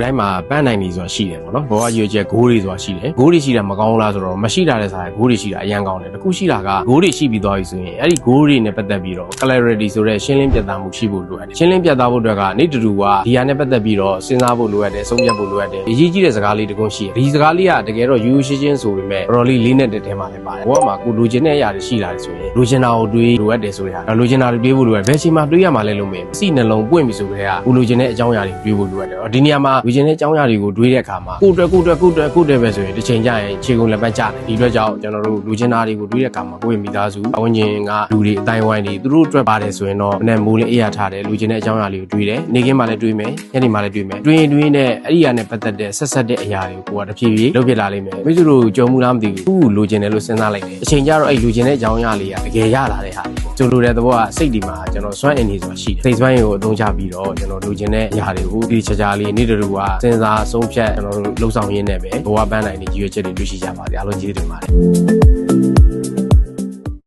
တိုင်းမှာပန်းနိုင်နေဆိုတာရှိတယ်ပေါ့နော်ဘောကရွေချက်ဂိုးတွေဆိုတာရှိတယ်ဂိုးတွေရှိတာမကောင်းလားဆိုတော့မရှိတာတဲ့ဆိုင်ဂိုးတွေရှိတာအရန်ကောင်းတယ်တခုရှိတာကဂိုးတွေရှိပြီးသွားပြီဆိုရင်အဲ့ဒီဂိုးတွေနဲ့ပတ်သက်ပြီးတော့ clarity ဆိုတဲ့ရှင်းလင်းပြတ်သားမှုရှိဖို့လိုအပ်တယ်ရှင်းလင်းပြတ်သားဖို့အတွက်ကနေ့တူတူကဒီဟာနဲ့ပတ်သက်ပြီးတော့စဉ်းစားဖို့လိုအပ်တယ်ဆုံးဖြတ်ဖို့လိုအပ်တယ်အရေးကြီးတဲ့စကားလေးတကုန်းရှိတယ်ဒီစကားလေးကတကယ်တော့ရိုးရိုးရှင်းရှင်းဆိုပေမဲ့တော်တော်လေးလေးနဲ့တက်ထဲမှာလည်းပါတယ်ဘောကမှာကိုလိုချင်တဲ့အရာတွေရှိလာတယ်ဆိုရင်လိုချင်တာကိုတွေးလိုအပ်တယ်ဆိုတဲ့ဟာလိုချင်တာတွေတွေးဖို့လိုအပ်ဘယ်ချိန်မှတွေးရမှာလဲလို့မေးစီနှလုံးပွင့်ပြီဆိုကြတဲ့ကကိုလိုချင်တဲ့အကြောင်းအရာတွေတွေးဖို့လိုအပ်တယ်ဒီနေရာမှာလိုချင်တဲ့အကြောင်းအရာတွေကိုတွေးတဲ့အခါမှာကိုအတွက်ပဲဆိုရင်တစ်ချိန်ကျရင်ခြေကုန်လက်ပတ်ကျတယ်ဒီအတွက်ကြောင့်ကျွန်တော်တို့လိုချင်တာတွေကိုတွေးတဲ့အခါမှာကိုယ့်ရဲ့မိသားစုအဝန်းကျင်ကလူတွေအတိုင်းဝိုင်းတွေသူတို့အတွက်ပါတယ်ဆိုရင်တော့မနဲ့မိုးလေးအေးရထားတယ်လိုချင်တဲ့အကြောင်းအရာလေးကိုတွေးတယ်နေခင်းမှလည်းတွေးမယ်ညနေမှလည်းတွေးမယ်တွေးနဲ့အဲ့ဒီအရာနဲ့ပတ်သက်တဲ့ဆက်တဲ့အရာတွေကိုကိုကတဖြည်းဖြည်းလုပ်ပြလာလိမ့်မယ်မိသူတို့ကြုံမှုလားမသိဘူးသူ့လိုချင်တယ်လို့စဉ်းစားလိုက်တယ်အချိန်ကျတော့အဲ့လိုချင်တဲ့အကြောင်းအရာလေးကတကယ်ရလာတဲ့ဟာကျိုးလိုတဲ့သဘောကစိတ်ဒီမှာကျွန်တော်စွမ်းအင်နေဆိုတာရှိတယ်စိတ်စွမ်းအင်ကိုအသုံးချပြီးတော့ကျွန်တော်လိုချင်တဲ့အရာတွေကိုဒီချာလေးနေ့တူတူကစဉ်းစားဆုံးဖြတ်ကျွန်တော်တို့လှုပ်ဆောင်ရင်းနဲ့ပဲဘဝပန်းနိုင်နေကြီးရွေးချက်တွေတွေ့ရှိကြပါစေအားလုံးကျေးဇူးတင်ပါတယ်